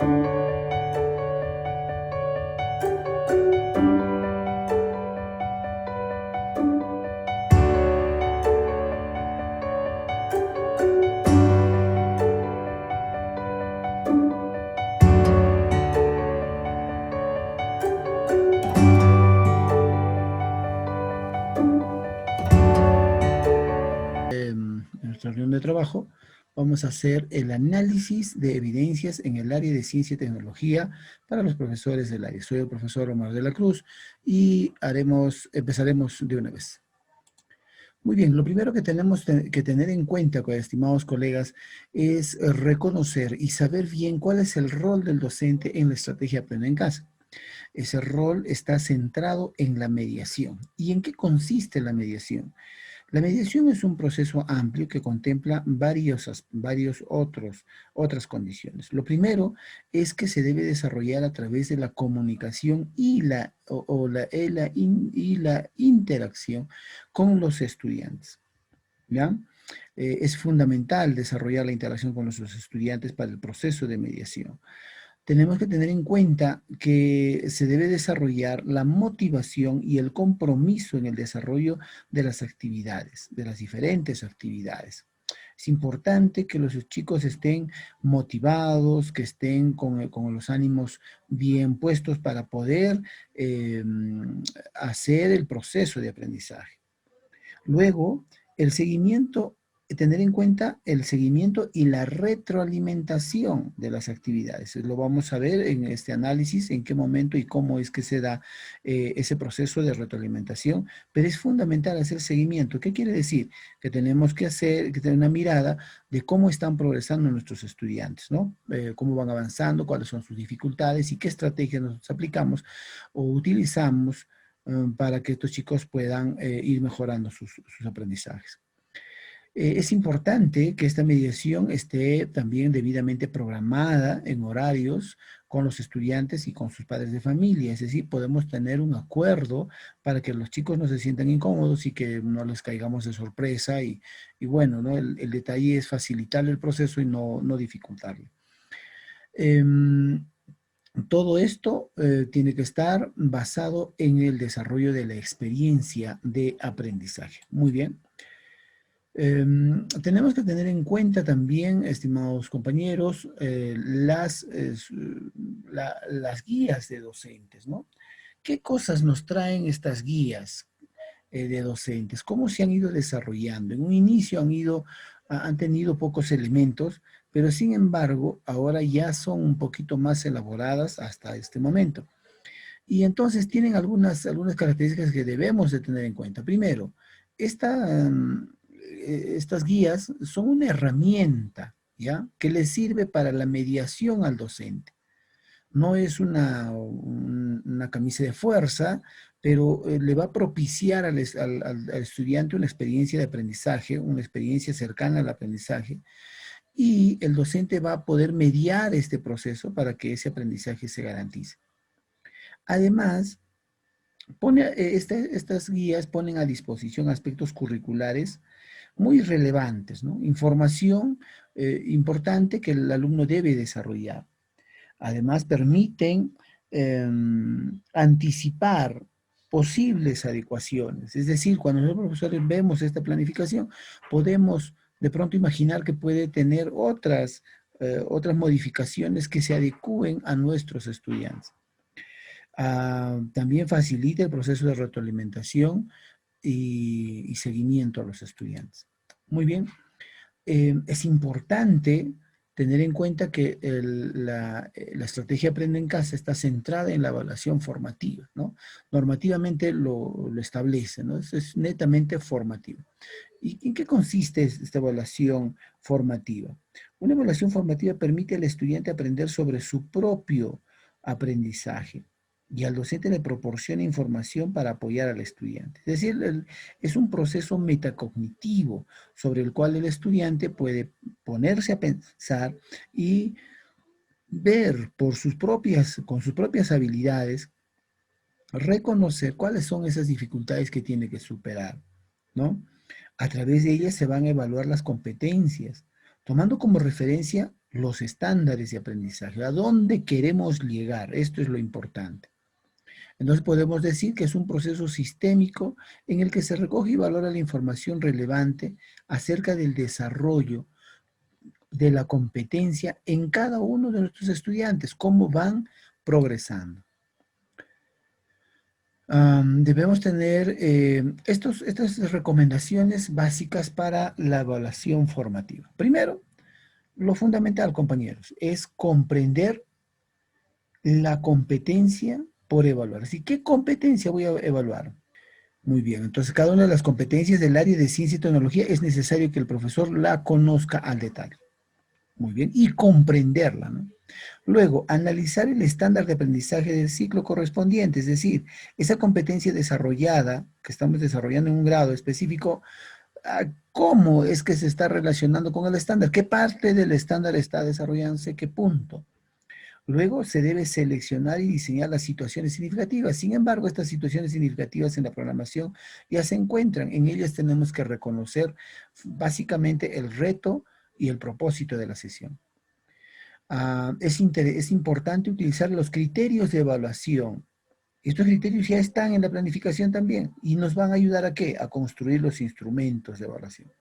En nuestra reunión de trabajo, vamos a hacer el análisis de evidencias en el área de ciencia y tecnología para los profesores del área. Soy el profesor Omar de la Cruz y empezaremos de una vez. Muy bien, lo primero que tenemos que tener en cuenta, estimados colegas, es reconocer y saber bien cuál es el rol del docente en la estrategia Aprende en Casa. Ese rol está centrado en la mediación. ¿Y en qué consiste la mediación? La mediación es un proceso amplio que contempla otras condiciones. Lo primero es que se debe desarrollar a través de la comunicación y la interacción con los estudiantes. ¿Ya? Es fundamental desarrollar la interacción con nuestros estudiantes para el proceso de mediación. Tenemos que tener en cuenta que se debe desarrollar la motivación y el compromiso en el desarrollo de las actividades, de las diferentes actividades. Es importante que los chicos estén motivados, que estén con los ánimos bien puestos para poder hacer el proceso de aprendizaje. Luego, el seguimiento, tener en cuenta el seguimiento y la retroalimentación de las actividades. Lo vamos a ver en este análisis, en qué momento y cómo es que se da ese proceso de retroalimentación, pero es fundamental hacer seguimiento. ¿Qué quiere decir? Que tenemos que tener una mirada de cómo están progresando nuestros estudiantes, ¿no? Cómo van avanzando, cuáles son sus dificultades y qué estrategias nosotros aplicamos o utilizamos para que estos chicos puedan ir mejorando sus aprendizajes. Es importante que esta mediación esté también debidamente programada en horarios con los estudiantes y con sus padres de familia, es decir, podemos tener un acuerdo para que los chicos no se sientan incómodos y que no les caigamos de sorpresa y bueno, ¿no? El detalle es facilitar el proceso y no dificultarlo. Todo esto tiene que estar basado en el desarrollo de la experiencia de aprendizaje. Muy bien. Tenemos que tener en cuenta también, estimados compañeros, las guías de docentes, ¿no? ¿Qué cosas nos traen estas guías de docentes? ¿Cómo se han ido desarrollando? En un inicio han tenido pocos elementos, pero sin embargo, ahora ya son un poquito más elaboradas hasta este momento. Y entonces tienen algunas características que debemos de tener en cuenta. Primero, estas guías son una herramienta, ¿ya? Que le sirve para la mediación al docente. No es una camisa de fuerza, pero le va a propiciar al estudiante una experiencia de aprendizaje, una experiencia cercana al aprendizaje, y el docente va a poder mediar este proceso para que ese aprendizaje se garantice. Además, estas guías ponen a disposición aspectos curriculares muy relevantes, ¿no? Información importante que el alumno debe desarrollar. Además, permiten anticipar posibles adecuaciones. Es decir, cuando los profesores vemos esta planificación, podemos de pronto imaginar que puede tener otras modificaciones que se adecúen a nuestros estudiantes. También facilita el proceso de retroalimentación y seguimiento a los estudiantes. Muy bien. Es importante tener en cuenta que la estrategia Aprende en Casa está centrada en la evaluación formativa, ¿no? Normativamente lo establece, ¿no? Es netamente formativo. ¿Y en qué consiste esta evaluación formativa? Una evaluación formativa permite al estudiante aprender sobre su propio aprendizaje y al docente le proporciona información para apoyar al estudiante. Es decir, es un proceso metacognitivo sobre el cual el estudiante puede ponerse a pensar y ver con sus propias habilidades, reconocer cuáles son esas dificultades que tiene que superar, ¿no? A través de ellas se van a evaluar las competencias, tomando como referencia los estándares de aprendizaje, a dónde queremos llegar, esto es lo importante. Entonces podemos decir que es un proceso sistémico en el que se recoge y valora la información relevante acerca del desarrollo de la competencia en cada uno de nuestros estudiantes, cómo van progresando. Debemos tener estas recomendaciones básicas para la evaluación formativa. Primero, lo fundamental, compañeros, es comprender la competencia por evaluar. Así, ¿qué competencia voy a evaluar? Muy bien, entonces cada una de las competencias del área de ciencia y tecnología es necesario que el profesor la conozca al detalle. Muy bien, y comprenderla, ¿no? Luego, analizar el estándar de aprendizaje del ciclo correspondiente, es decir, esa competencia desarrollada, que estamos desarrollando en un grado específico, ¿cómo es que se está relacionando con el estándar? ¿Qué parte del estándar está desarrollándose? ¿Qué punto? Luego se debe seleccionar y diseñar las situaciones significativas. Sin embargo, estas situaciones significativas en la programación ya se encuentran. En ellas tenemos que reconocer básicamente el reto y el propósito de la sesión. Es importante utilizar los criterios de evaluación. Estos criterios ya están en la planificación también y nos van a ayudar ¿a qué? A construir los instrumentos de evaluación.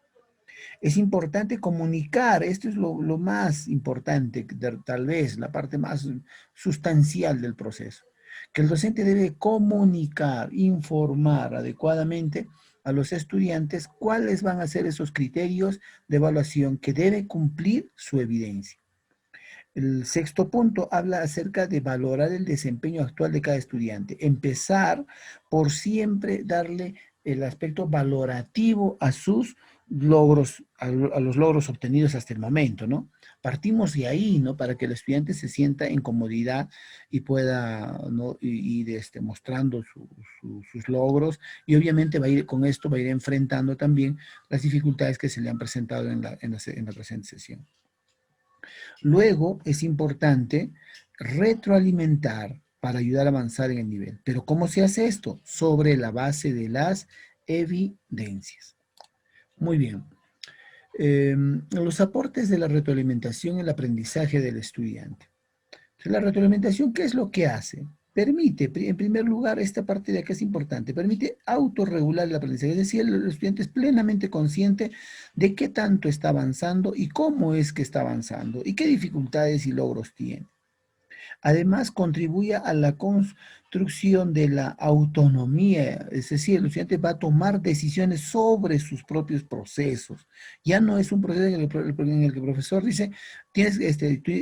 Es importante comunicar, esto es lo más importante, tal vez la parte más sustancial del proceso, que el docente debe comunicar, informar adecuadamente a los estudiantes cuáles van a ser esos criterios de evaluación que debe cumplir su evidencia. El sexto punto habla acerca de valorar el desempeño actual de cada estudiante. Empezar por siempre darle el aspecto valorativo a sus logros, a los logros obtenidos hasta el momento, ¿no? Partimos de ahí, ¿no? Para que el estudiante se sienta en comodidad y pueda, ¿no? Ir mostrando sus logros y obviamente con esto va a ir enfrentando también las dificultades que se le han presentado en la presente sesión. Luego es importante retroalimentar para ayudar a avanzar en el nivel. Pero ¿cómo se hace esto? Sobre la base de las evidencias. Muy bien. Los aportes de la retroalimentación en el aprendizaje del estudiante. La retroalimentación, ¿qué es lo que hace? Permite, en primer lugar, esta parte de acá es importante, permite autorregular el aprendizaje, es decir, el estudiante es plenamente consciente de qué tanto está avanzando y cómo es que está avanzando y qué dificultades y logros tiene. Además, contribuye a la construcción de la autonomía, es decir, el estudiante va a tomar decisiones sobre sus propios procesos. Ya no es un proceso en el que el profesor dice, tú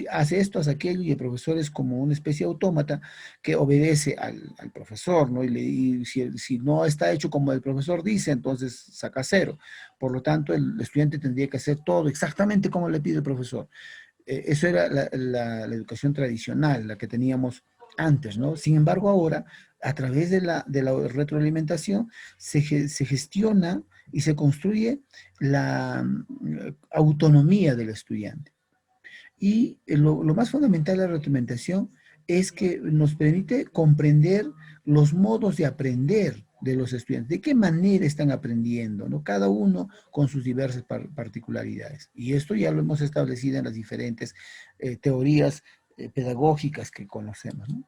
haces esto, haz aquello, y el profesor es como una especie de autómata que obedece al profesor, ¿no? Y si no está hecho como el profesor dice, entonces saca cero. Por lo tanto, el estudiante tendría que hacer todo exactamente como le pide el profesor. Eso era la educación tradicional, la que teníamos antes, ¿no? Sin embargo, ahora, a través de la retroalimentación, se gestiona y se construye la autonomía del estudiante. Y lo más fundamental de la retroalimentación es que nos permite comprender los modos de aprender de los estudiantes, de qué manera están aprendiendo, ¿no? Cada uno con sus diversas particularidades. Y esto ya lo hemos establecido en las diferentes teorías pedagógicas que conocemos, ¿no?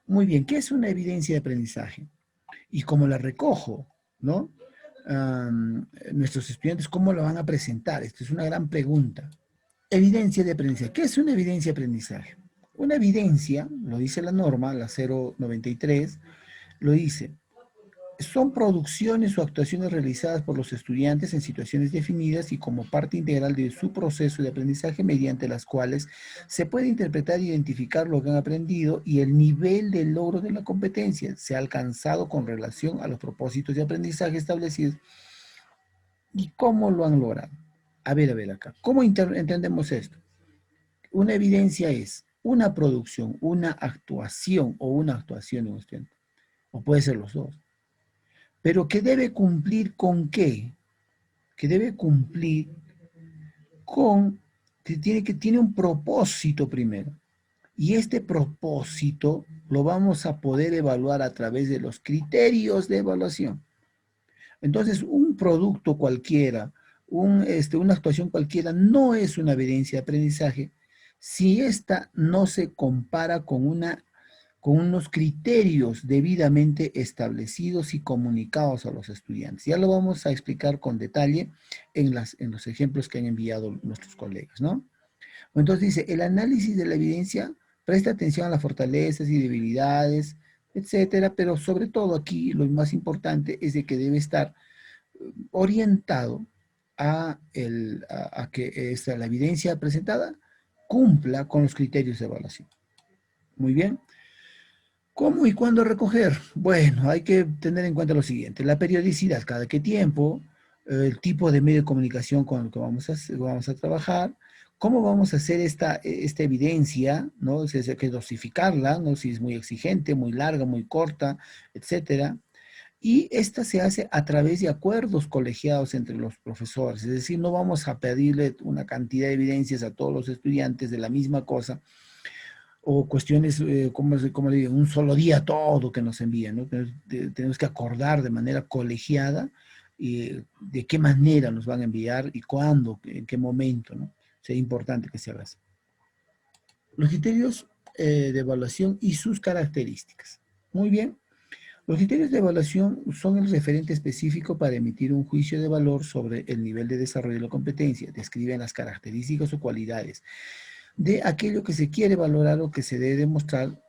Muy bien, ¿qué es una evidencia de aprendizaje? Y cómo la recojo, ¿no? Nuestros estudiantes, ¿cómo la van a presentar? Esta es una gran pregunta. Evidencia de aprendizaje. ¿Qué es una evidencia de aprendizaje? Una evidencia, lo dice la norma, la 093, lo dice, son producciones o actuaciones realizadas por los estudiantes en situaciones definidas y como parte integral de su proceso de aprendizaje mediante las cuales se puede interpretar e identificar lo que han aprendido y el nivel de logro de la competencia se ha alcanzado con relación a los propósitos de aprendizaje establecidos y cómo lo han logrado. A ver acá, ¿cómo entendemos esto? Una evidencia es una producción, una actuación o una actuación de un estudiante, o puede ser los dos, pero que debe cumplir con qué, que debe cumplir con, tiene un propósito primero, y este propósito lo vamos a poder evaluar a través de los criterios de evaluación. Entonces, un producto cualquiera, una actuación cualquiera no es una evidencia de aprendizaje si ésta no se compara con unos criterios debidamente establecidos y comunicados a los estudiantes. Ya lo vamos a explicar con detalle en los ejemplos que han enviado nuestros colegas, ¿no? Entonces dice, el análisis de la evidencia presta atención a las fortalezas y debilidades, etcétera, pero sobre todo aquí lo más importante es de que debe estar orientado a que la evidencia presentada cumpla con los criterios de evaluación. Muy bien. ¿Cómo y cuándo recoger? Bueno, hay que tener en cuenta lo siguiente, la periodicidad, cada qué tiempo, el tipo de medio de comunicación con el que vamos a trabajar, cómo vamos a hacer esta evidencia, ¿no? Si hay que dosificarla, ¿no? Si es muy exigente, muy larga, muy corta, etcétera. Y esta se hace a través de acuerdos colegiados entre los profesores, es decir, no vamos a pedirle una cantidad de evidencias a todos los estudiantes de la misma cosa, o cuestiones, como le digo, un solo día todo que nos envían, ¿no? Tenemos que acordar de manera colegiada de qué manera nos van a enviar y cuándo, en qué momento, ¿no? Sería importante que se haga así. Los criterios de evaluación y sus características. Muy bien. Los criterios de evaluación son el referente específico para emitir un juicio de valor sobre el nivel de desarrollo de la competencia. Describen las características o cualidades de aquello que se quiere valorar o que se debe demostrar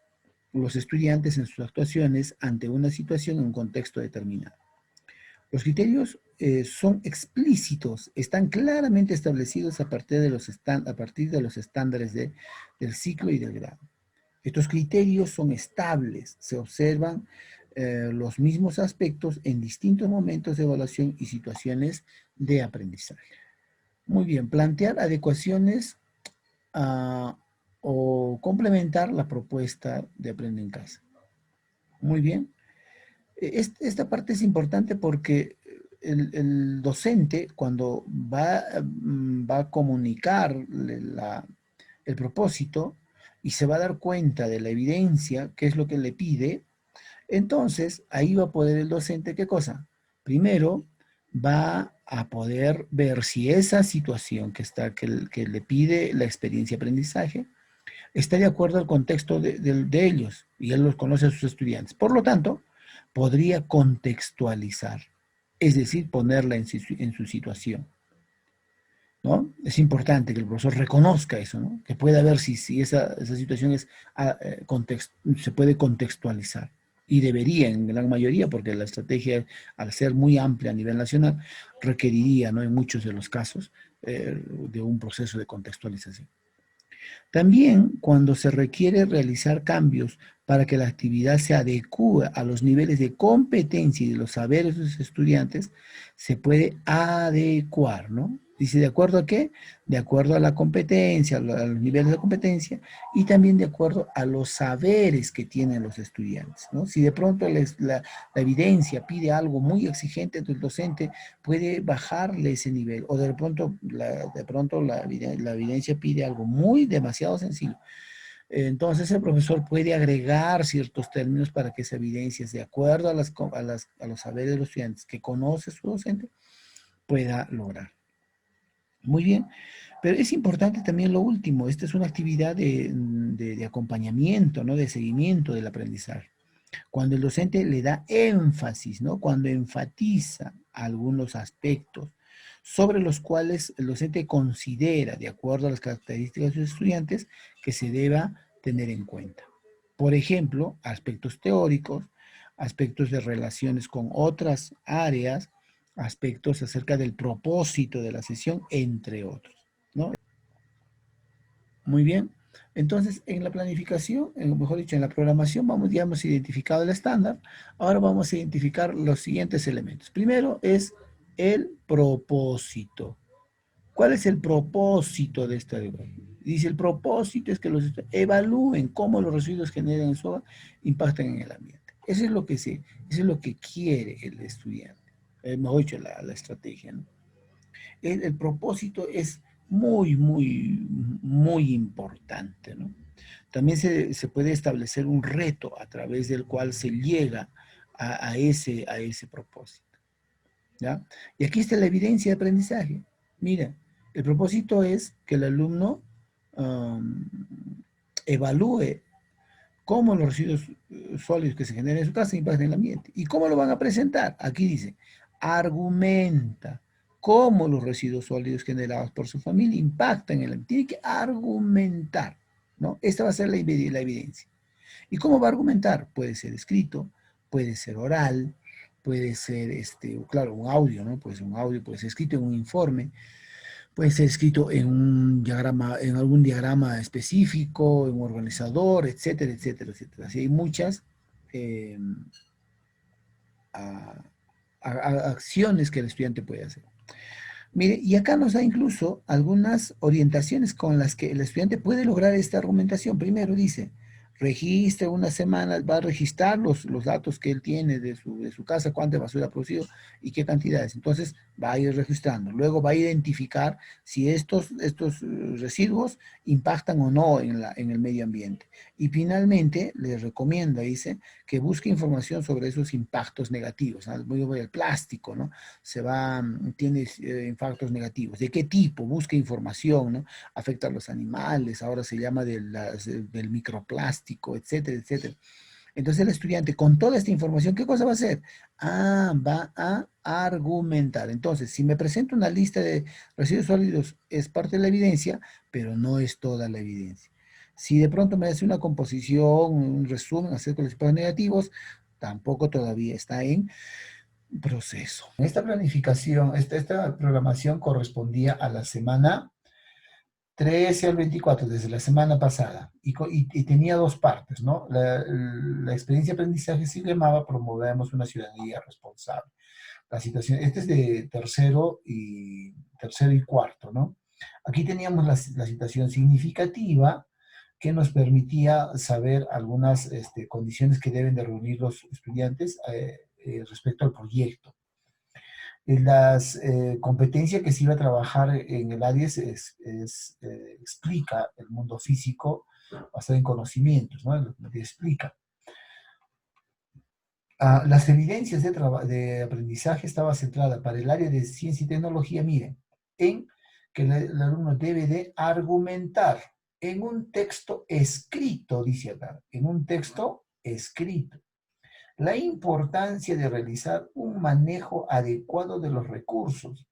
los estudiantes en sus actuaciones ante una situación en un contexto determinado. Los criterios son explícitos, están claramente establecidos a partir de los estándares del ciclo y del grado. Estos criterios son estables, se observan los mismos aspectos en distintos momentos de evaluación y situaciones de aprendizaje. Muy bien, plantear adecuaciones uh, o complementar la propuesta de Aprende en Casa. Muy bien. Esta parte es importante porque el docente, cuando va a comunicar el propósito y se va a dar cuenta de la evidencia, qué es lo que le pide, entonces ahí va a poder el docente, ¿qué cosa? Primero, va a poder ver si esa situación que le pide la experiencia de aprendizaje está de acuerdo al contexto de ellos, y él los conoce a sus estudiantes. Por lo tanto, podría contextualizar, es decir, ponerla en su situación, ¿no? Es importante que el profesor reconozca eso, ¿no? Que pueda ver si esa situación se puede contextualizar. Y debería, en gran mayoría, porque la estrategia, al ser muy amplia a nivel nacional, requeriría, ¿no? En muchos de los casos, de un proceso de contextualización. También cuando se requiere realizar cambios para que la actividad se adecue a los niveles de competencia y de los saberes de los estudiantes, se puede adecuar, ¿no? Dice, ¿de acuerdo a qué? De acuerdo a la competencia, a los niveles de competencia y también de acuerdo a los saberes que tienen los estudiantes, ¿no? Si de pronto la evidencia pide algo muy exigente, entonces el docente puede bajarle ese nivel, o de pronto la evidencia pide algo muy demasiado sencillo. Entonces el profesor puede agregar ciertos términos para que esa evidencia, de acuerdo a los saberes de los estudiantes que conoce su docente, pueda lograr. Muy bien, pero es importante también lo último, esta es una actividad de acompañamiento, ¿no? De seguimiento del aprendizaje. Cuando el docente le da énfasis, ¿no? Cuando enfatiza algunos aspectos sobre los cuales el docente considera, de acuerdo a las características de sus estudiantes, que se deba tener en cuenta. Por ejemplo, aspectos teóricos, aspectos de relaciones con otras áreas, aspectos acerca del propósito de la sesión, entre otros, ¿no? Muy bien. Entonces, en la planificación, mejor dicho, en la programación, ya hemos identificado el estándar. Ahora vamos a identificar los siguientes elementos. Primero es el propósito. ¿Cuál es el propósito de esta evaluación? Dice, el propósito es que los evalúen cómo los residuos generan en su hogar impactan en el ambiente. Eso es lo que quiere el estudiante. Mejor dicho, la estrategia, ¿no? El propósito es muy, muy, muy importante, ¿no? También se puede establecer un reto a través del cual se llega a ese propósito, ¿ya? Y aquí está la evidencia de aprendizaje. Mira, el propósito es que el alumno evalúe cómo los residuos sólidos que se generan en su casa impactan en el ambiente. ¿Y cómo lo van a presentar? Aquí dice, argumenta cómo los residuos sólidos generados por su familia impactan en el ambiente. Tiene que argumentar, ¿no? Esta va a ser la evidencia. ¿Y cómo va a argumentar? Puede ser escrito, puede ser oral, puede ser, claro, un audio, ¿no? Puede ser un audio, puede ser escrito en un informe, puede ser escrito en un diagrama, en algún diagrama específico, en un organizador, etcétera, etcétera, etcétera. Así hay muchas eh, a, acciones que el estudiante puede hacer. Mire, y acá nos da incluso algunas orientaciones con las que el estudiante puede lograr esta argumentación. Primero dice, registra una semana, va a registrar los datos que él tiene de su casa, cuánta basura ha producido y qué cantidades. Entonces va a ir registrando. Luego va a identificar si estos residuos impactan o no en el medio ambiente. Y finalmente le recomienda, dice, que busque información sobre esos impactos negativos. ¿No? Voy al plástico, ¿no? Tiene impactos negativos. ¿De qué tipo? Busca información, ¿no? Afecta a los animales, ahora se llama del microplástico, etcétera, etcétera. Entonces el estudiante con toda esta información, ¿qué cosa va a hacer? Va a argumentar. Entonces, si me presento una lista de residuos sólidos, es parte de la evidencia, pero no es toda la evidencia. Si de pronto me hace una composición, un resumen acerca de los impactos negativos, tampoco todavía está en proceso. Esta planificación, esta programación correspondía a la semana 13 al 24, desde la semana pasada, y tenía dos partes, ¿no? La experiencia de aprendizaje se llamaba Promovemos una ciudadanía responsable. La situación, este es de tercero y cuarto, ¿no? Aquí teníamos la situación significativa que nos permitía saber algunas condiciones que deben de reunir los estudiantes respecto al proyecto. Las competencias que se iba a trabajar en el ADIES explica el mundo físico basado en conocimientos, ¿no? Lo que explica. Las evidencias de aprendizaje estaba centrada para el área de ciencia y tecnología, miren, en que el alumno debe de argumentar en un texto escrito, dice acá, en un texto escrito, la importancia de realizar un manejo adecuado de los recursos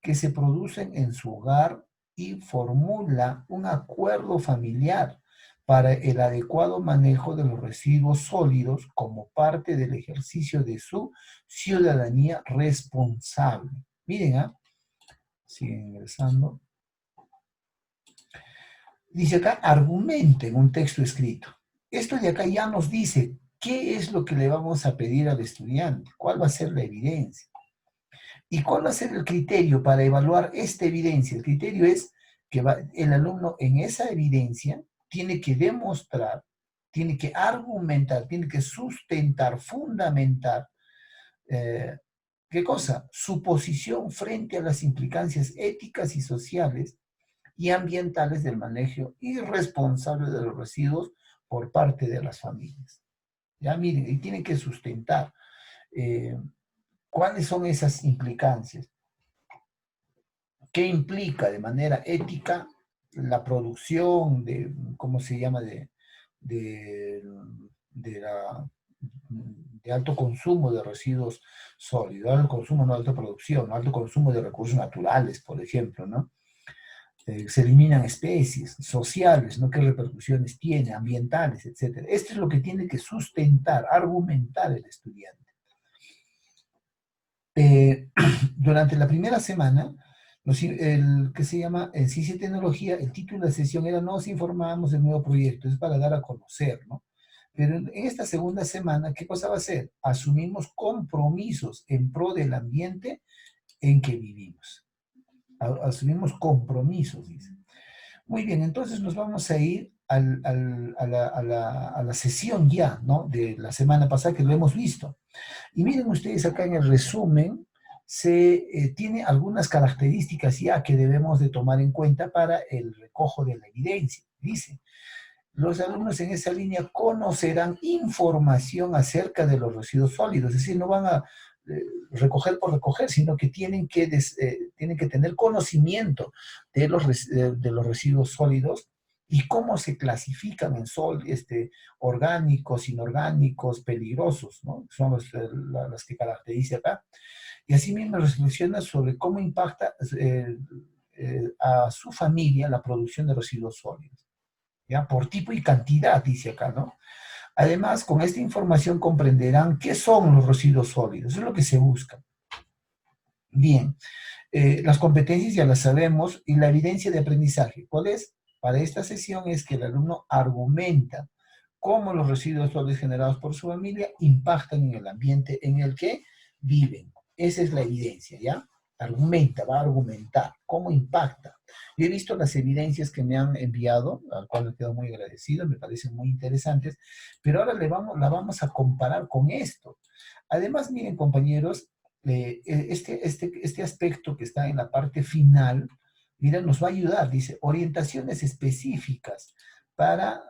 que se producen en su hogar y formula un acuerdo familiar para el adecuado manejo de los residuos sólidos como parte del ejercicio de su ciudadanía responsable. Miren, siguen ingresando. Dice acá, argumenten un texto escrito. Esto de acá ya nos dice qué es lo que le vamos a pedir al estudiante, cuál va a ser la evidencia. ¿Y cuál va a ser el criterio para evaluar esta evidencia? El criterio es que el alumno en esa evidencia tiene que demostrar, tiene que argumentar, tiene que sustentar, fundamentar, ¿qué cosa? Su posición frente a las implicancias éticas y sociales y ambientales del manejo irresponsable de los residuos por parte de las familias. Ya miren, y tienen que sustentar. ¿Cuáles son esas implicancias? ¿Qué implica de manera ética la producción de, ¿cómo se llama?, de, de, la, de alto consumo de residuos sólidos, alto consumo, no alta producción, alto consumo de recursos naturales, por ejemplo, ¿no? Se eliminan especies sociales, ¿no? ¿Qué repercusiones tiene, ambientales, etcétera? Esto es lo que tiene que sustentar, argumentar el estudiante. Durante la primera semana, el que se llama en Ciencia y Tecnología, el título de la sesión era Nos informamos del nuevo proyecto, es para dar a conocer, ¿no? Pero en esta segunda semana, ¿qué cosa va a hacer? Asumimos compromisos en pro del ambiente en que vivimos. Asumimos compromisos, dice. Muy bien, entonces nos vamos a ir a la sesión ya, ¿no? De la semana pasada que lo hemos visto. Y miren ustedes acá en el resumen, tiene algunas características ya que debemos de tomar en cuenta para el recojo de la evidencia. Dice, los alumnos en esa línea conocerán información acerca de los residuos sólidos, es decir, no van a recoger por recoger, sino que tienen que tener conocimiento de los residuos sólidos y cómo se clasifican en orgánicos, inorgánicos, peligrosos, ¿no? Son las que caracteriza acá. Y asimismo reflexiona sobre cómo impacta a su familia la producción de residuos sólidos, ¿ya? Por tipo y cantidad, dice acá, ¿no? Además, con esta información comprenderán qué son los residuos sólidos, eso es lo que se busca. Bien, las competencias ya las sabemos y la evidencia de aprendizaje. ¿Cuál es? Para esta sesión es que el alumno argumenta cómo los residuos sólidos generados por su familia impactan en el ambiente en el que viven. Esa es la evidencia, ¿ya? Argumenta, va a argumentar cómo impacta. Yo he visto las evidencias que me han enviado, al cual le quedo muy agradecido, me parecen muy interesantes, pero ahora la vamos a comparar con esto. Además, miren, compañeros, este aspecto que está en la parte final, mira, nos va a ayudar, dice, orientaciones específicas para,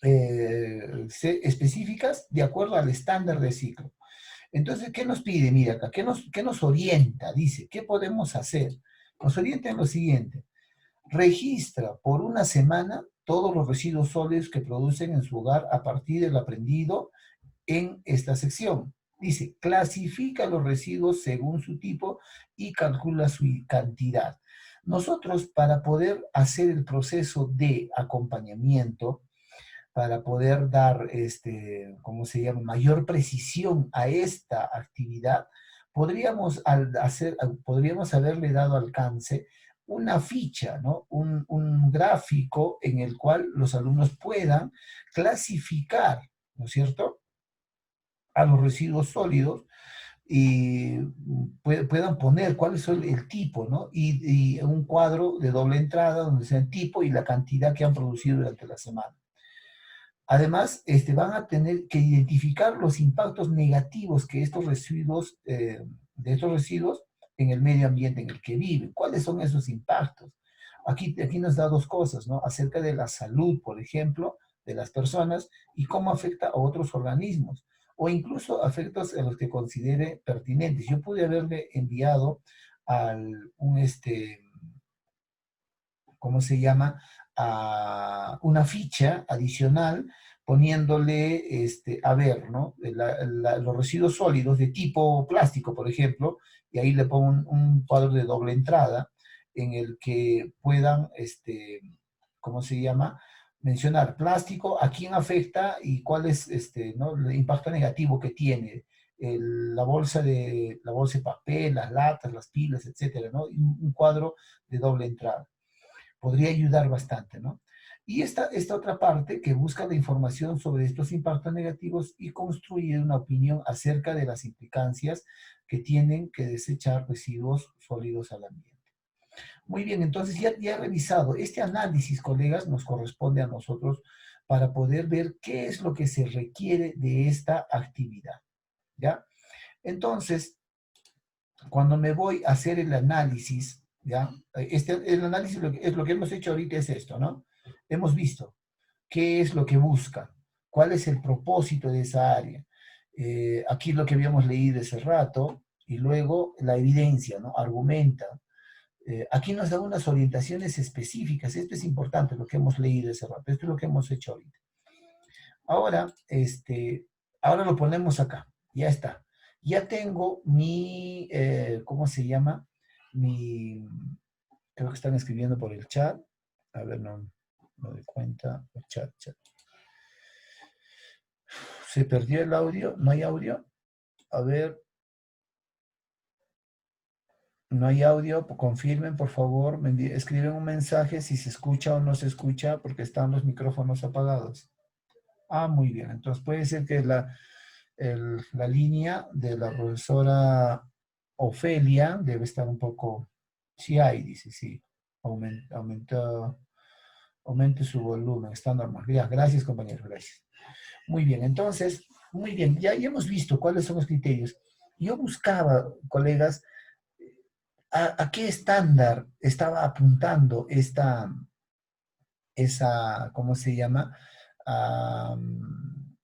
específicas de acuerdo al estándar de ciclo. Entonces, ¿qué nos pide? Mira acá, qué nos orienta? Dice, ¿qué podemos hacer? Nos orienta en lo siguiente. Registra por una semana todos los residuos sólidos que producen en su hogar a partir del aprendido en esta sección. Dice, clasifica los residuos según su tipo y calcula su cantidad. Nosotros, para poder hacer el proceso de acompañamiento, para poder dar, ¿cómo se llama?, mayor precisión a esta actividad, podríamos haberle dado alcance una ficha, ¿no? Un gráfico en el cual los alumnos puedan clasificar, ¿no es cierto?, a los residuos sólidos y puedan poner cuál es el tipo, ¿no? Y un cuadro de doble entrada donde sea el tipo y la cantidad que han producido durante la semana. Además, van a tener que identificar los impactos negativos que de estos residuos en el medio ambiente en el que viven. ¿Cuáles son esos impactos? Aquí nos da dos cosas, ¿no? Acerca de la salud, por ejemplo, de las personas y cómo afecta a otros organismos, o incluso afectos a los que considere pertinentes. Yo pude haberle enviado ¿cómo se llama?, a una ficha adicional poniéndole, a ver, ¿no?, los residuos sólidos de tipo plástico, por ejemplo, y ahí le pongo un cuadro de doble entrada en el que puedan, ¿cómo se llama?, mencionar plástico, a quién afecta y cuál es, ¿no?, el impacto negativo que tiene la bolsa de papel, las latas, las pilas, etcétera, ¿no? Y un cuadro de doble entrada podría ayudar bastante, ¿no? Y esta otra parte que busca la información sobre estos impactos negativos y construye una opinión acerca de las implicancias que tienen que desechar residuos sólidos al ambiente. Muy bien, entonces ya he revisado. Este análisis, colegas, nos corresponde a nosotros para poder ver qué es lo que se requiere de esta actividad, ¿ya? Entonces, cuando me voy a hacer el análisis, ¿ya? El análisis es lo que hemos hecho ahorita es esto, ¿no? Hemos visto qué es lo que busca, cuál es el propósito de esa área. Aquí es lo que habíamos leído hace rato, y luego la evidencia, ¿no? Argumenta. Aquí nos da unas orientaciones específicas. Esto es importante, lo que hemos leído hace rato. Esto es lo que hemos hecho ahorita. Ahora, ahora lo ponemos acá. Ya está. Ya tengo mi, ¿cómo se llama? Creo que están escribiendo por el chat. A ver, no doy cuenta. Chat. Se perdió el audio. ¿No hay audio? A ver. No hay audio. Confirmen, por favor. Escriben un mensaje si se escucha o no se escucha porque están los micrófonos apagados. Ah, muy bien. Entonces puede ser que la línea de la profesora Ofelia debe estar un poco... Sí hay, dice, sí. Aumente su volumen, está normal. Ya, gracias, compañeros, gracias. Muy bien, entonces, muy bien, ya hemos visto cuáles son los criterios. Yo buscaba, colegas, a qué estándar estaba apuntando ¿cómo se llama?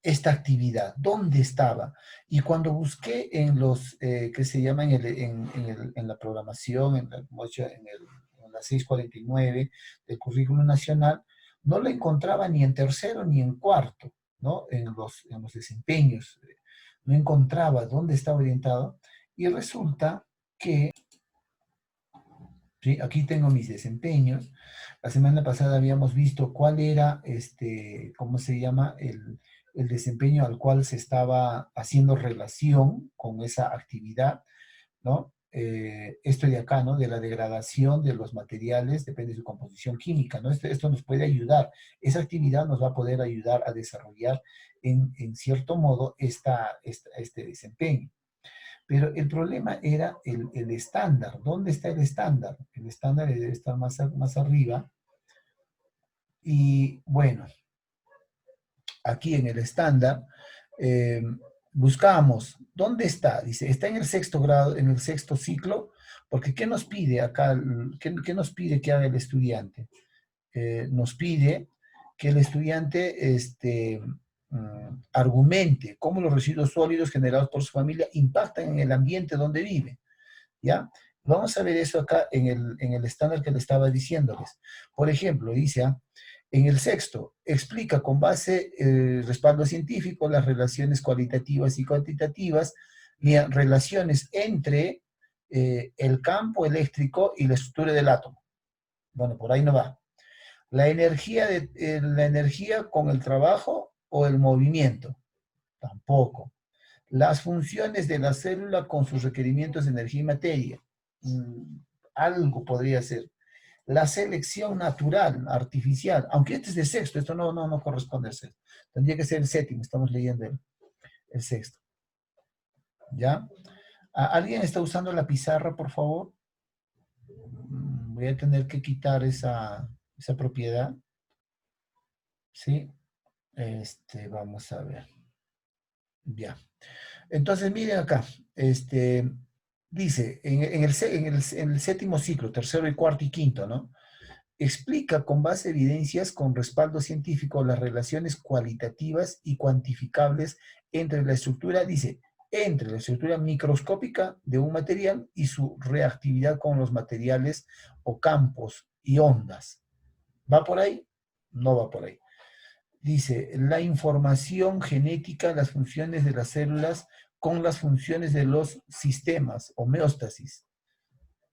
esta actividad, dónde estaba. Y cuando busqué en los, que se llama en la programación, como he dicho, en la 649 del currículo nacional, no la encontraba ni en tercero ni en cuarto, ¿no? En los desempeños. No encontraba dónde estaba orientado. Y resulta que, ¿sí? Aquí tengo mis desempeños. La semana pasada habíamos visto cuál era, ¿cómo se llama? El desempeño al cual se estaba haciendo relación con esa actividad, ¿no? Esto de acá, ¿no? De la degradación de los materiales, depende de su composición química, ¿no? Esto nos puede ayudar. Esa actividad nos va a poder ayudar a desarrollar en cierto modo este desempeño. Pero el problema era el estándar. ¿Dónde está el estándar? El estándar debe estar más arriba. Y bueno, aquí en el estándar, eh, buscamos, ¿dónde está? Dice, está en el sexto grado, en el sexto ciclo, porque ¿qué nos pide acá? ¿Qué nos pide que haga el estudiante? Nos pide que el estudiante argumente cómo los residuos sólidos generados por su familia impactan en el ambiente donde vive. ¿Ya? Vamos a ver eso acá en el estándar que le estaba diciéndoles. Por ejemplo, dice, en el sexto, explica con base respaldo científico las relaciones cualitativas y cuantitativas, relaciones entre el campo eléctrico y la estructura del átomo. Bueno, por ahí no va. La energía con el trabajo o el movimiento, tampoco. Las funciones de la célula con sus requerimientos de energía y materia. Algo podría ser. La selección natural, artificial, aunque este es de sexto, esto no corresponde al sexto. Tendría que ser el séptimo, estamos leyendo el sexto. ¿Ya? ¿Alguien está usando la pizarra, por favor? Voy a tener que quitar esa propiedad. ¿Sí? Vamos a ver. Ya. Entonces, miren acá, dice, en el séptimo ciclo, tercero y cuarto y quinto, ¿no? Explica con base a evidencias con respaldo científico las relaciones cualitativas y cuantificables entre la estructura, dice, entre la estructura microscópica de un material y su reactividad con los materiales o campos y ondas. ¿Va por ahí? No va por ahí. Dice, la información genética, las funciones de las células con las funciones de los sistemas, homeostasis.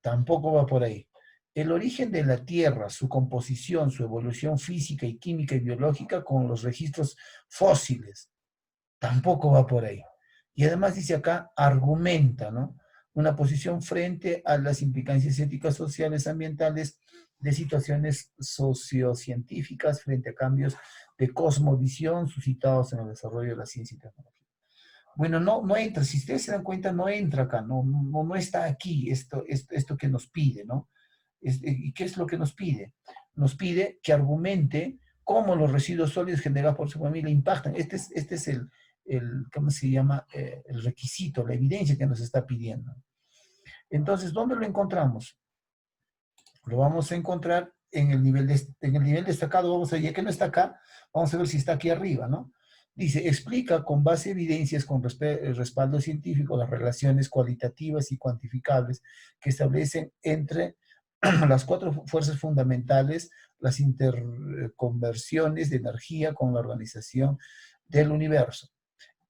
Tampoco va por ahí. El origen de la Tierra, su composición, su evolución física y química y biológica con los registros fósiles. Tampoco va por ahí. Y además dice acá, argumenta, ¿no? Una posición frente a las implicancias éticas, sociales, ambientales de situaciones sociocientíficas frente a cambios de cosmovisión suscitados en el desarrollo de la ciencia y tecnología. Bueno, no entra, si ustedes se dan cuenta, no entra acá, no está aquí esto que nos pide, ¿no? ¿Y qué es lo que nos pide? Nos pide que argumente cómo los residuos sólidos generados por su familia impactan. Este es ¿cómo se llama? El requisito, la evidencia que nos está pidiendo. Entonces, ¿dónde lo encontramos? Lo vamos a encontrar en el nivel destacado. Vamos a ver, ya que no está acá, vamos a ver si está aquí arriba, ¿no? Dice, explica con base a evidencias con respaldo científico las relaciones cualitativas y cuantificables que establecen entre las cuatro fuerzas fundamentales, las interconversiones de energía con la organización del universo.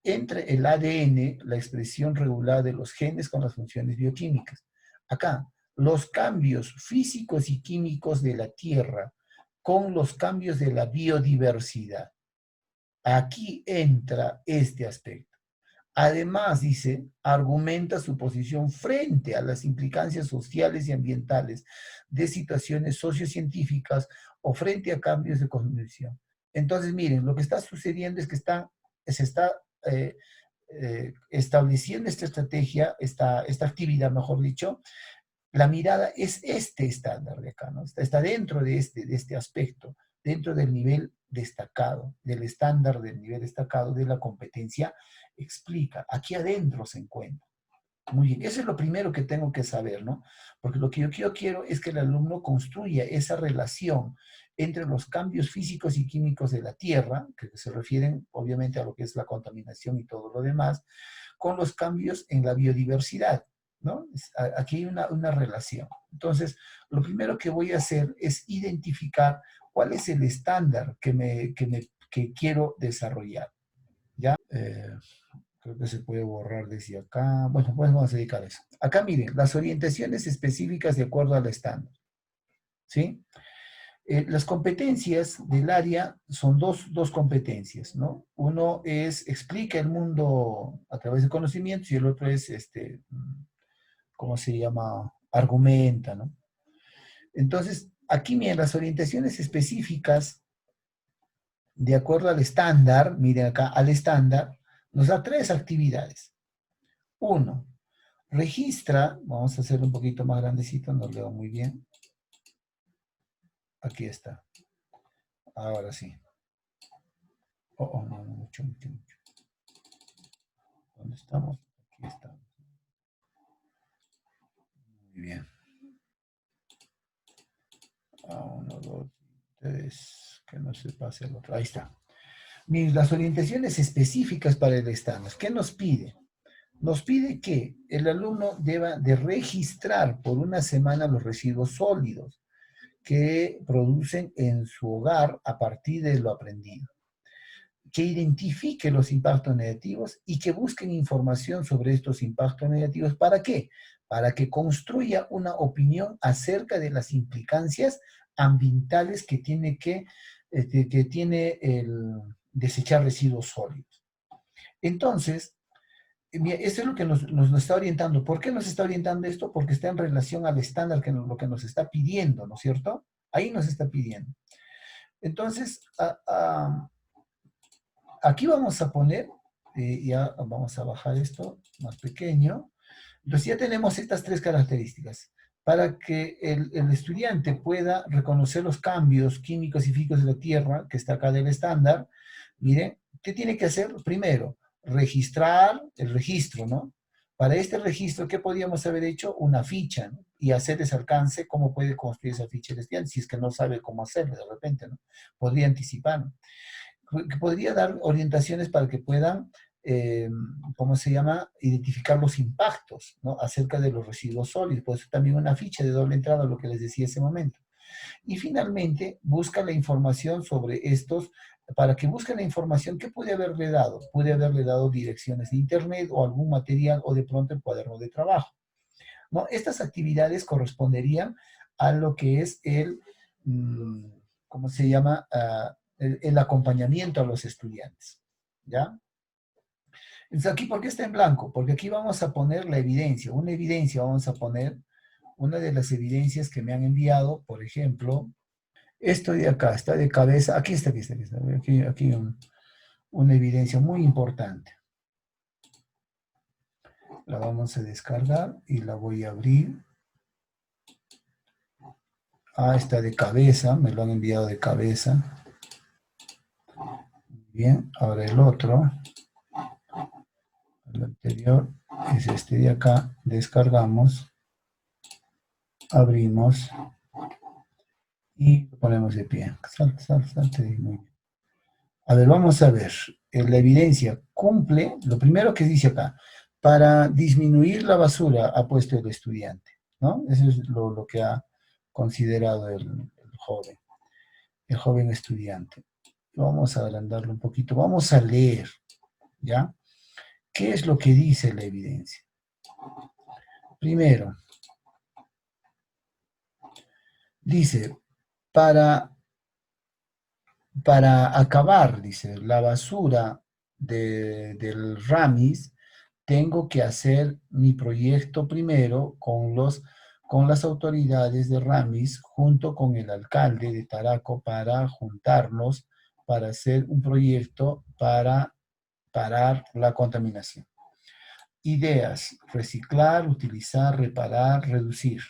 Entre el ADN, la expresión regular de los genes con las funciones bioquímicas. Acá, los cambios físicos y químicos de la Tierra con los cambios de la biodiversidad. Aquí entra este aspecto. Además, dice, argumenta su posición frente a las implicancias sociales y ambientales de situaciones sociocientíficas o frente a cambios de cosmovisión. Entonces, miren, lo que está sucediendo es que se está estableciendo esta estrategia, esta actividad, mejor dicho. La mirada es este estándar de acá, ¿no? Está dentro de este aspecto, dentro del nivel destacado, del estándar del nivel destacado de la competencia, explica, aquí adentro se encuentra. Muy bien, eso es lo primero que tengo que saber, ¿no? Porque lo que yo quiero es que el alumno construya esa relación entre los cambios físicos y químicos de la Tierra, que se refieren obviamente a lo que es la contaminación y todo lo demás, con los cambios en la biodiversidad, ¿no? Aquí hay una relación. Entonces, lo primero que voy a hacer es identificar cuál es el estándar que quiero desarrollar, ¿ya? Creo que se puede borrar desde acá. Bueno, pues vamos a dedicar a eso. Acá miren, las orientaciones específicas de acuerdo al estándar, ¿sí? Las competencias del área son dos competencias, ¿no? Uno es explica el mundo a través de conocimientos y el otro es, ¿cómo se llama? Argumenta, ¿no? Entonces, aquí miren, las orientaciones específicas de acuerdo al estándar, miren acá, al estándar, nos da 3 actividades. Uno, registra, vamos a hacerlo un poquito más grandecito, no leo muy bien. Aquí está. Ahora sí. No, mucho. ¿Dónde estamos? Aquí estamos. Muy bien. 1, 2, 3. Que no se pase el otro. Ahí está. Las orientaciones específicas para el estándar. ¿Qué nos pide? Nos pide que el alumno deba de registrar por una semana los residuos sólidos que producen en su hogar a partir de lo aprendido, que identifique los impactos negativos y que busquen información sobre estos impactos negativos. ¿Para qué? Para que construya una opinión acerca de las implicancias ambientales que tiene el desechar residuos sólidos. Entonces, esto es lo que nos está orientando. ¿Por qué nos está orientando esto? Porque está en relación al estándar lo que nos está pidiendo, ¿no es cierto? Ahí nos está pidiendo. Entonces, aquí vamos a poner, ya vamos a bajar esto más pequeño. Entonces ya tenemos estas 3 características. Para que el estudiante pueda reconocer los cambios químicos y físicos de la Tierra, que está acá del estándar, miren, ¿qué tiene que hacer? Primero, registrar el registro, ¿no? Para este registro, ¿qué podríamos haber hecho? Una ficha, ¿no? Y hacer ese alcance, cómo puede construir esa ficha el estudiante, si es que no sabe cómo hacerlo de repente, ¿no? Podría anticipar, ¿no? Que podría dar orientaciones para que puedan, ¿cómo se llama?, identificar los impactos, ¿no?, acerca de los residuos sólidos. Puede ser también una ficha de doble entrada, lo que les decía ese momento. Y finalmente, busca la información sobre estos, para que busque la información, ¿qué puede haberle dado? Puede haberle dado direcciones de internet o algún material o de pronto el cuaderno de trabajo, ¿no? Estas actividades corresponderían a lo que es ¿cómo se llama?, el acompañamiento a los estudiantes, ¿ya? Entonces, aquí, ¿por qué está en blanco? Porque aquí vamos a poner la evidencia. Una evidencia, vamos a poner una de las evidencias que me han enviado, por ejemplo, esto de acá, está de cabeza, aquí está. Aquí una evidencia muy importante. La vamos a descargar y la voy a abrir. Está de cabeza, me lo han enviado de cabeza. Bien, ahora el otro. El anterior es este de acá. Descargamos. Abrimos. Y lo ponemos de pie. Salte. Muy bien. A ver, vamos a ver. La evidencia cumple, lo primero que dice acá, para disminuir la basura ha puesto el estudiante, ¿no? Eso es lo que ha considerado el joven estudiante. Vamos a agrandarlo un poquito, vamos a leer, ¿ya? ¿Qué es lo que dice la evidencia? Primero, dice, para acabar, dice, la basura del Ramis, tengo que hacer mi proyecto primero con las autoridades de Ramis, junto con el alcalde de Taraco, para juntarnos, para hacer un proyecto para parar la contaminación. Ideas: reciclar, utilizar, reparar, reducir.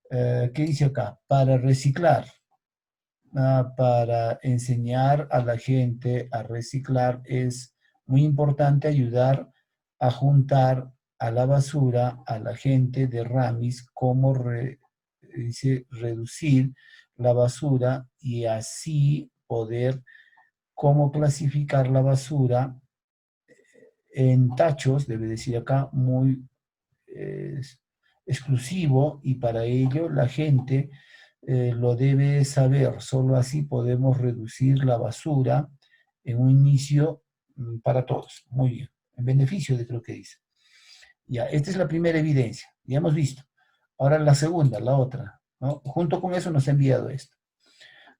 ¿Qué dice acá? Para reciclar. Para enseñar a la gente a reciclar es muy importante ayudar a juntar a la basura a la gente de Ramis, cómo dice, reducir la basura y así poder cómo clasificar la basura en tachos, debe decir acá, muy eh, exclusivo, y para ello la gente lo debe saber. Solo así podemos reducir la basura en un inicio para todos. Muy bien, en beneficio de lo que dice. Ya, esta es la primera evidencia, ya hemos visto. Ahora la segunda, la otra, ¿no? Junto con eso nos ha enviado esto.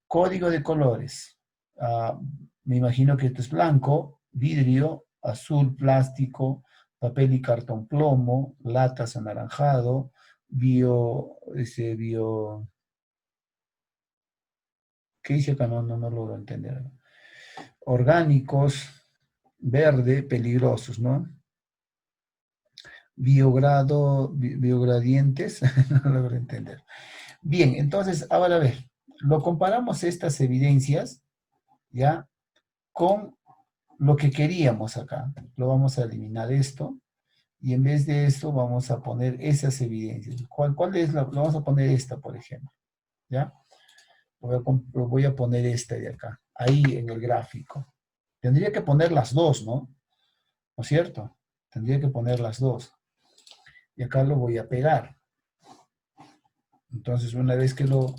Código de colores. Ah, me imagino que esto es blanco, vidrio, azul, plástico, papel y cartón plomo, latas anaranjado, ¿qué dice acá? No logro entender. Orgánicos, verde, peligrosos, ¿no? Biogradientes, no logro entender. Bien, entonces, ahora a ver, lo comparamos estas evidencias, ¿ya? Con lo que queríamos acá. Lo vamos a eliminar esto, y en vez de esto vamos a poner esas evidencias. ¿Cuál es la? Vamos a poner esta, por ejemplo, ¿ya? Voy a poner esta de acá, ahí en el gráfico. Tendría que poner las dos, ¿no? ¿No es cierto? Tendría que poner las dos. Y acá lo voy a pegar. Entonces, una vez que lo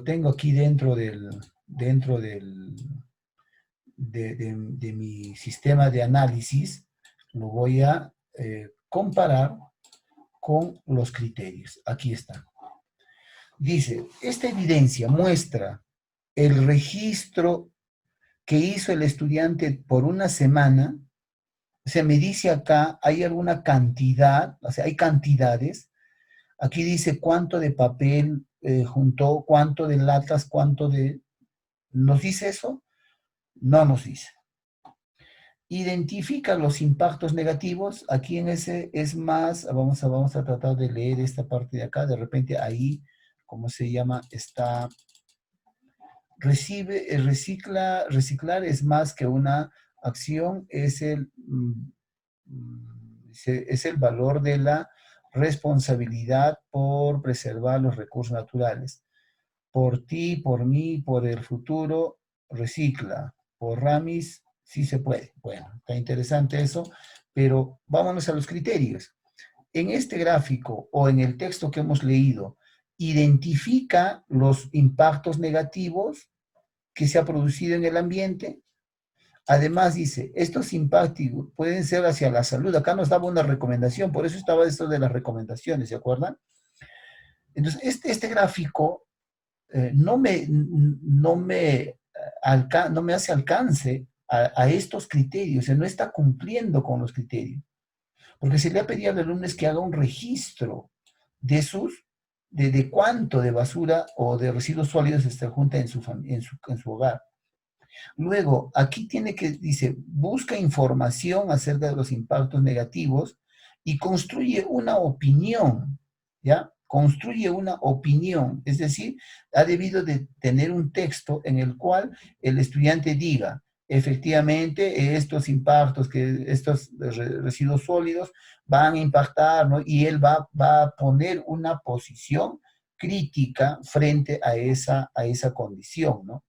tengo aquí dentro de mi sistema de análisis, lo voy a comparar con los criterios. Aquí está. Dice, esta evidencia muestra el registro que hizo el estudiante por una semana. O sea, me dice acá, hay alguna cantidad, o sea, hay cantidades. Aquí dice cuánto de papel juntó, cuánto de latas, cuánto de... ¿Nos dice eso? No nos dice. Identifica los impactos negativos. Aquí en ese es más, vamos a tratar de leer esta parte de acá. De repente ahí, ¿cómo se llama? Está, reciclar es más que una acción, es el valor de la responsabilidad por preservar los recursos naturales. Por ti, por mí, por el futuro, recicla. Por Ramis, sí se puede. Bueno, está interesante eso, pero vámonos a los criterios. En este gráfico o en el texto que hemos leído, identifica los impactos negativos que se ha producido en el ambiente. Además dice, estos impactos pueden ser hacia la salud. Acá nos daba una recomendación, por eso estaba esto de las recomendaciones, ¿se acuerdan? Entonces, este gráfico no me hace alcance a estos criterios, o sea, no está cumpliendo con los criterios, porque se le ha pedido al alumno que haga un registro de de cuánto de basura o de residuos sólidos se junta en su hogar. Luego, aquí dice, busca información acerca de los impactos negativos y construye una opinión, ¿ya? Construye una opinión, es decir, ha debido de tener un texto en el cual el estudiante diga, efectivamente, estos impactos, que estos residuos sólidos van a impactar, ¿no? Y él va a poner una posición crítica frente a esa condición, ¿no?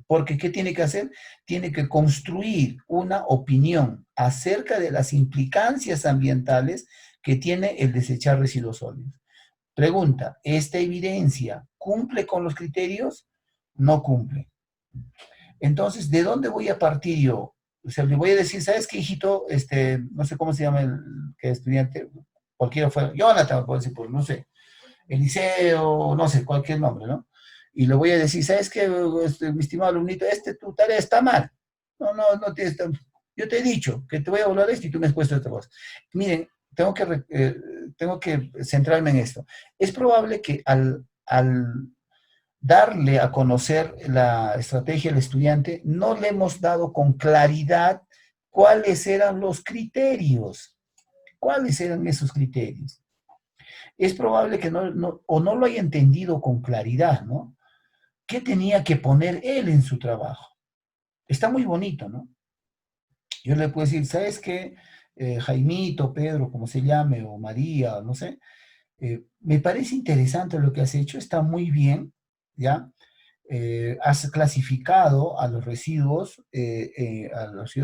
Porque ¿qué tiene que hacer? Tiene que construir una opinión acerca de las implicancias ambientales que tiene el desechar residuos sólidos. Pregunta, ¿esta evidencia cumple con los criterios? No cumple. Entonces, ¿de dónde voy a partir yo? O sea, le voy a decir, ¿sabes qué, hijito? No sé cómo se llama el que estudiante, cualquiera fuera, Jonathan, puedo decir, pues no sé, Eliseo, no sé, cualquier nombre, ¿no? Y le voy a decir, ¿sabes qué, mi estimado alumnito? Tu tarea está mal. No tienes... Yo te he dicho que te voy a hablar de esto y tú me has puesto otra cosa. Miren, tengo que centrarme en esto. Es probable que al darle a conocer la estrategia al estudiante, no le hemos dado con claridad cuáles eran los criterios. ¿Cuáles eran esos criterios? Es probable que o no lo haya entendido con claridad, ¿no? ¿Qué tenía que poner él en su trabajo? Está muy bonito, ¿no? Yo le puedo decir, ¿sabes qué? Jaimito, Pedro, como se llame, o María, no sé, me parece interesante lo que has hecho, está muy bien, ¿ya? Has clasificado a los residuos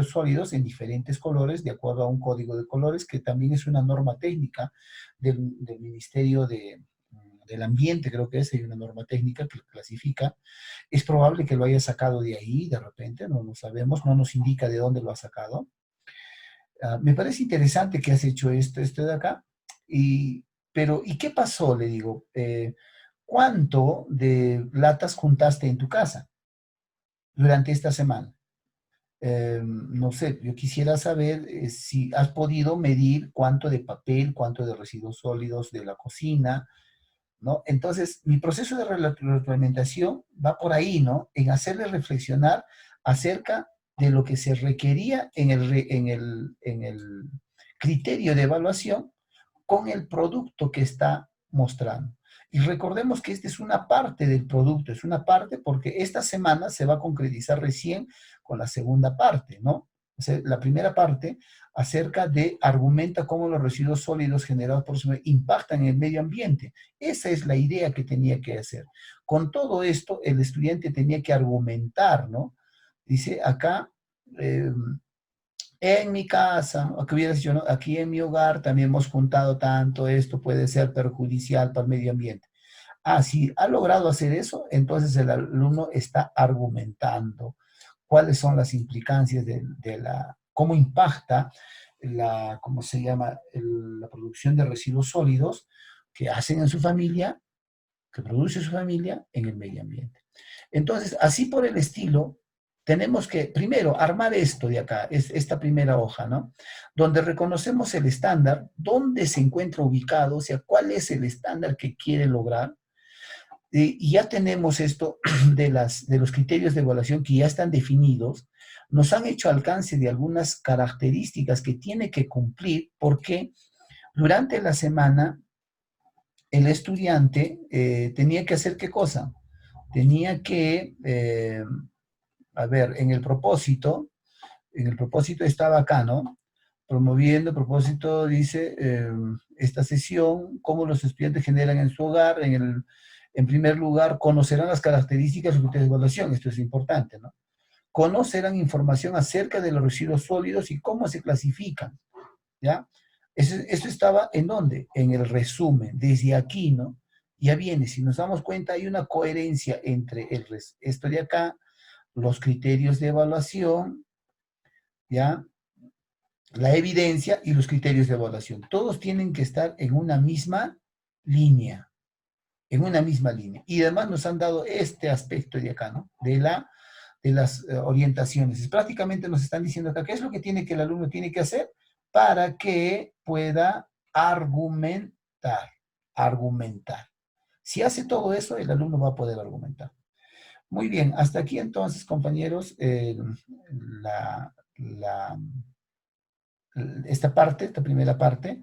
sólidos en diferentes colores, de acuerdo a un código de colores, que también es una norma técnica del Ministerio del Ambiente, creo que es, hay una norma técnica que lo clasifica. Es probable que lo haya sacado de ahí, de repente, no lo sabemos, no nos indica de dónde lo ha sacado. Me parece interesante que has hecho esto de acá, pero ¿y qué pasó? Le digo, ¿cuánto de latas juntaste en tu casa durante esta semana? No sé, yo quisiera saber si has podido medir cuánto de papel, cuánto de residuos sólidos de la cocina, ¿no? Entonces, mi proceso de retroalimentación va por ahí, ¿no? En hacerle reflexionar acerca de lo que se requería en el criterio de evaluación con el producto que está mostrando. Y recordemos que esta es una parte del producto, es una parte porque esta semana se va a concretizar recién con la segunda parte, ¿no? O sea, la primera parte acerca de argumenta cómo los residuos sólidos generados por su impactan en el medio ambiente. Esa es la idea que tenía que hacer. Con todo esto, el estudiante tenía que argumentar, ¿no? Dice acá, eh, en mi casa, ¿no? Aquí hubiera dicho, ¿no? Aquí en mi hogar también hemos juntado tanto, esto puede ser perjudicial para el medio ambiente. Ah, si ha logrado hacer eso, entonces el alumno está argumentando cuáles son las implicancias cómo impacta ¿cómo se llama? La producción de residuos sólidos que hacen en su familia, que produce su familia en el medio ambiente. Entonces, así por el estilo, tenemos que primero armar esto de acá, esta primera hoja, ¿no? Donde reconocemos el estándar, dónde se encuentra ubicado, o sea, cuál es el estándar que quiere lograr. Y ya tenemos esto de los criterios de evaluación que ya están definidos, nos han hecho alcance de algunas características que tiene que cumplir porque durante la semana el estudiante tenía que hacer qué cosa? Tenía que, a ver, en el propósito estaba acá, ¿no? Promoviendo, propósito dice, esta sesión, cómo los estudiantes generan en su hogar, en primer lugar, conocerán las características de de evaluación, esto es importante, ¿no? Conocerán información acerca de los residuos sólidos y cómo se clasifican, ¿ya? Eso estaba en dónde? En el resumen, desde aquí, ¿no? Ya viene, si nos damos cuenta, hay una coherencia entre esto de acá, los criterios de evaluación, ¿ya? La evidencia y los criterios de evaluación. Todos tienen que estar en una misma línea, en una misma línea. Y además nos han dado este aspecto de acá, ¿no? De las orientaciones. Prácticamente nos están diciendo acá qué es lo que tiene que el alumno tiene que hacer para que pueda argumentar, argumentar. Si hace todo eso, el alumno va a poder argumentar. Muy bien, hasta aquí entonces, compañeros, la, esta primera parte.